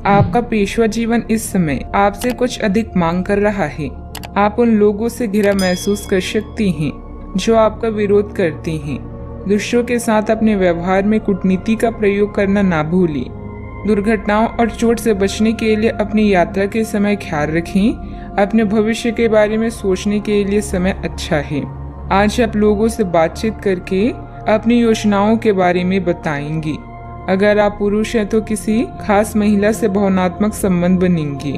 आपका पेशवा जीवन इस समय आपसे कुछ अधिक मांग कर रहा है। आप उन लोगों से घिरा महसूस कर सकती हैं जो आपका विरोध करती हैं। दूसरों के साथ अपने व्यवहार में कूटनीति का प्रयोग करना ना भूलें। दुर्घटनाओं और चोट से बचने के लिए अपनी यात्रा के समय ख्याल रखें। अपने भविष्य के बारे में सोचने के लिए समय अच्छा है। आज आप लोगों से बातचीत करके अपनी योजनाओं के बारे में बताएंगे। अगर आप पुरुष हैं तो किसी खास महिला से भावनात्मक संबंध बनेंगे।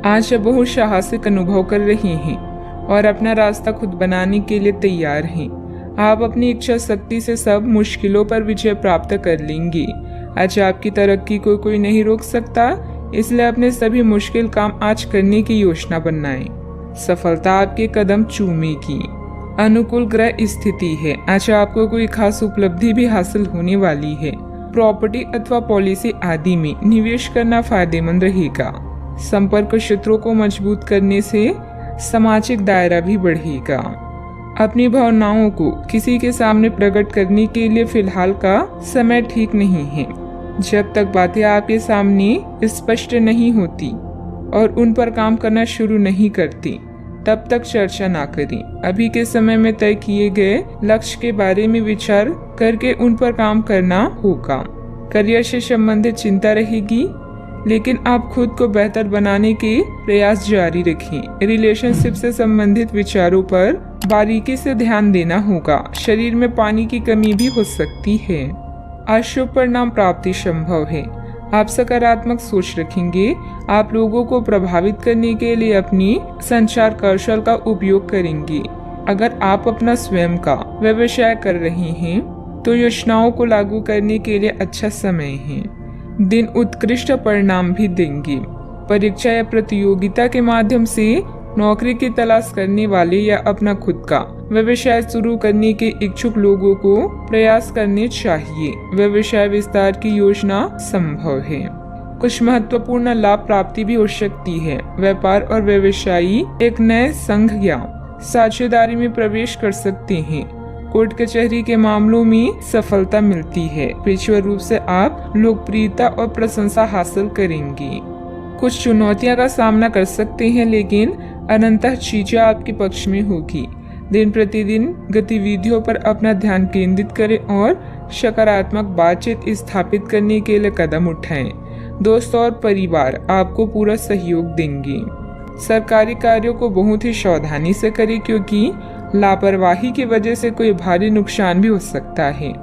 आज आप बहुत साहसिक अनुभव कर रहे हैं और अपना रास्ता खुद बनाने के लिए तैयार हैं। आप अपनी इच्छा शक्ति से सब मुश्किलों पर विजय प्राप्त कर लेंगे। आज आपकी तरक्की को कोई नहीं रोक सकता, इसलिए अपने सभी मुश्किल काम आज करने की योजना बनाएं। सफलता आपके कदम चूमेगी। अनुकूल ग्रह स्थिति है। आज आपको कोई खास उपलब्धि भी हासिल होने वाली है। प्रॉपर्टी अथवा पॉलिसी आदि में निवेश करना फायदेमंद रहेगा। संपर्क क्षेत्रों को मजबूत करने से सामाजिक दायरा भी बढ़ेगा। अपनी भावनाओं को किसी के सामने प्रकट करने के लिए फिलहाल का समय ठीक नहीं है। जब तक बातें आपके सामने स्पष्ट नहीं होती और उन पर काम करना शुरू नहीं करती, तब तक चर्चा ना करें। अभी के समय में तय किए गए लक्ष्य के बारे में विचार करके उन पर काम करना होगा। करियर से संबंधित चिंता रहेगी, लेकिन आप खुद को बेहतर बनाने के प्रयास जारी रखें। रिलेशनशिप से संबंधित विचारों पर बारीकी से ध्यान देना होगा। शरीर में पानी की कमी भी हो सकती है। अशुभ परिणाम प्राप्ति संभव है। आप सकारात्मक सोच रखेंगे। आप लोगों को प्रभावित करने के लिए अपनी संचार कौशल का उपयोग करेंगे। अगर आप अपना स्वयं का व्यवसाय कर रहे हैं तो योजनाओं को लागू करने के लिए अच्छा समय है। दिन उत्कृष्ट परिणाम भी देंगे। परीक्षा या प्रतियोगिता के माध्यम से नौकरी की तलाश करने वाले या अपना खुद का व्यवसाय शुरू करने के इच्छुक लोगों को प्रयास करने चाहिए। व्यवसाय विस्तार की योजना संभव है। कुछ महत्वपूर्ण लाभ प्राप्ति भी हो सकती है। व्यापार और व्यवसायी एक नए संघ या साझेदारी में प्रवेश कर सकते हैं। कोर्ट कचहरी के मामलों में सफलता मिलती है। पेशेवर रूप से आप लोकप्रियता और प्रशंसा हासिल करेंगे। कुछ चुनौतियां का सामना कर सकते हैं, लेकिन अनंतः चीजें आपके पक्ष में होगी। दिन प्रतिदिन गतिविधियों पर अपना ध्यान केंद्रित करें और सकारात्मक बातचीत स्थापित करने के लिए कदम उठाएं। दोस्त और परिवार आपको पूरा सहयोग देंगे। सरकारी कार्यों को बहुत ही सावधानी से करें, क्योंकि लापरवाही की वजह से कोई भारी नुकसान भी हो सकता है।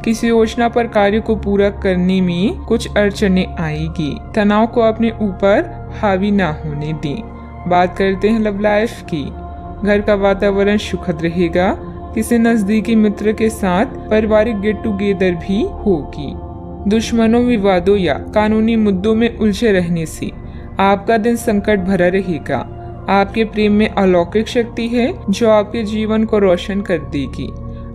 किसी योजना पर कार्य को पूरा करने में कुछ अड़चनें आएगी। तनाव को अपने ऊपर हावी ना होने दें। बात करते हैं लव लाइफ की। घर का वातावरण सुखद रहेगा। किसी नजदीकी मित्र के साथ पारिवारिक गेट टुगेदर भी होगी। दुश्मनों, विवादों या कानूनी मुद्दों में उलझे रहने से आपका दिन संकट भरा रहेगा। आपके प्रेम में अलौकिक शक्ति है जो आपके जीवन को रोशन कर देगी।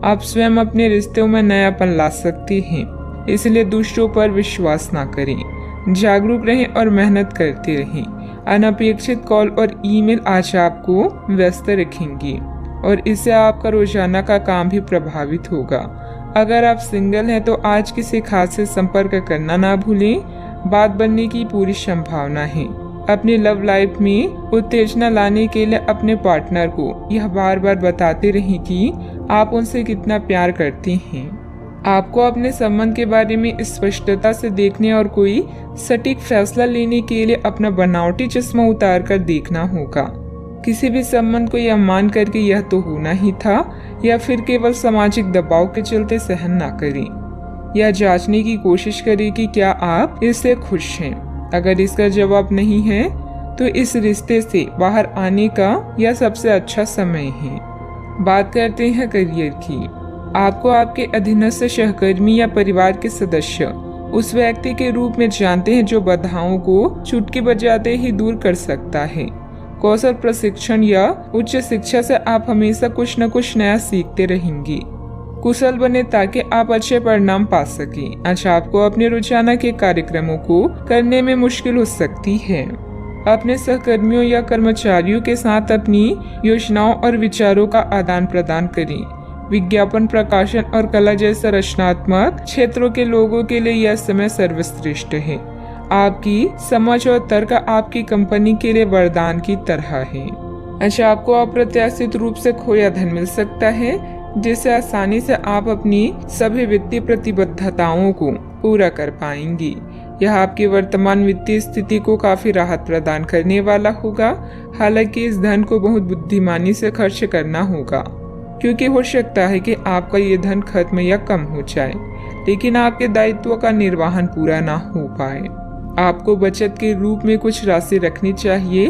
आप स्वयं अपने रिश्तों में नयापन ला सकते हैं, इसलिए दूसरों पर विश्वास ना करें। जागरूक रहें और मेहनत करते रहें। अनपेक्षित कॉल और ईमेल आज आपको व्यस्त रखेंगे और इससे आपका रोजाना का काम भी प्रभावित होगा। अगर आप सिंगल हैं तो आज किसी खास से संपर्क करना ना भूलें। बात बनने की पूरी संभावना है। अपनी लव लाइफ में उत्तेजना लाने के लिए अपने पार्टनर को यह बार बार बताते रहें कि आप उनसे कितना प्यार करते हैं। आपको अपने संबंध के बारे में स्पष्टता से देखने और कोई सटीक फैसला लेने के लिए अपना बनावटी चश्मा उतार कर देखना होगा। किसी भी संबंध को यह मान करके यह तो होना ही था या फिर केवल सामाजिक दबाव के चलते सहन ना करें। यह जांचने की कोशिश करें कि क्या आप इससे खुश हैं। अगर इसका जवाब नहीं है तो इस रिश्ते से बाहर आने का यह सबसे अच्छा समय है। बात करते हैं करियर की। आपको आपके अधीनस्थ सहकर्मी या परिवार के सदस्य उस व्यक्ति के रूप में जानते हैं जो बाधाओं को चुटकी बजाते ही दूर कर सकता है। कौशल प्रशिक्षण या उच्च शिक्षा से आप हमेशा कुछ न कुछ नया सीखते रहेंगे। कुशल बने ताकि आप अच्छे परिणाम पा सकें। आज आपको अपने रोजाना के कार्यक्रमों को करने में मुश्किल हो सकती है। अपने सहकर्मियों या कर्मचारियों के साथ अपनी योजनाओं और विचारों का आदान प्रदान करें। विज्ञापन, प्रकाशन और कला जैसे रचनात्मक क्षेत्रों के लोगों के लिए यह समय सर्वश्रेष्ठ है। आपकी समझ और तर्क आपकी कंपनी के लिए वरदान की तरह है। अच्छा, आपको अप्रत्याशित रूप से खोया धन मिल सकता है, जिससे आसानी से आप अपनी सभी वित्तीय प्रतिबद्धताओं को पूरा कर पाएंगी। यह आपकी वर्तमान वित्तीय स्थिति को काफी राहत प्रदान करने वाला होगा। हालांकि इस धन को बहुत बुद्धिमानी से खर्च करना होगा, क्योंकि हो सकता है कि आपका ये धन खत्म या कम हो जाए, लेकिन आपके दायित्वों का निर्वहन पूरा ना हो पाए। आपको बचत के रूप में कुछ राशि रखनी चाहिए,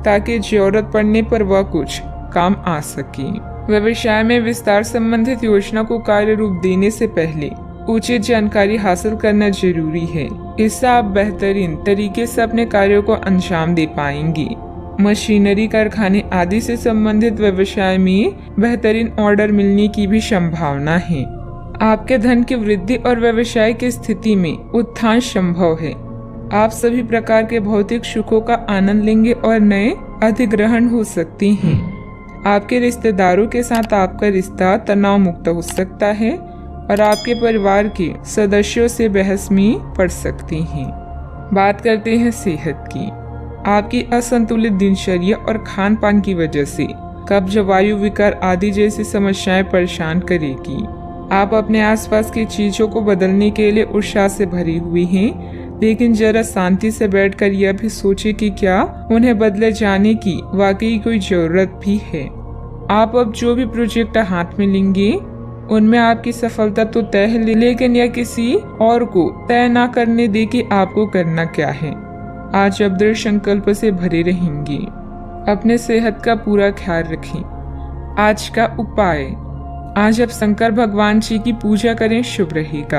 ताकि जरूरत पड़ने पर वह कुछ काम आ सके। व्यवसाय में विस्तार संबंधित योजना को कार्य रूप देने से पहले उचित जानकारी हासिल करना जरूरी है। इससे आप बेहतरीन तरीके से अपने कार्यों को अंजाम दे पाएंगी। मशीनरी, कारखाने आदि से संबंधित व्यवसाय में बेहतरीन ऑर्डर मिलने की भी संभावना है। आपके धन की वृद्धि और व्यवसाय की स्थिति में उत्थान संभव है। आप सभी प्रकार के भौतिक सुखों का आनंद लेंगे और नए अधिग्रहण हो सकते हैं। आपके रिश्तेदारों के साथ आपका रिश्ता तनाव मुक्त हो सकता है और आपके परिवार के सदस्यों से बहस में पड़ सकते हैं। बात करते हैं सेहत की। आपकी असंतुलित दिनचर्या और खान पान की वजह से कब्ज, वायु विकार आदि जैसी समस्याएं परेशान करेगी। आप अपने आसपास की चीजों को बदलने के लिए उत्साह से भरी हुई हैं, लेकिन जरा शांति से बैठकर यह भी सोचें कि क्या उन्हें बदले जाने की वाकई कोई जरूरत भी है। आप अब जो भी प्रोजेक्ट हाथ में लेंगे उनमें आपकी सफलता तो तय है, लेकिन यह किसी और को तय ना करने दे कि आपको करना क्या है। आज आप दृढ़ संकल्प से भरे रहेंगे। अपने सेहत का पूरा ख्याल रखें। आज का उपाय, आज आप शंकर भगवान जी की पूजा करें, शुभ रहेगा।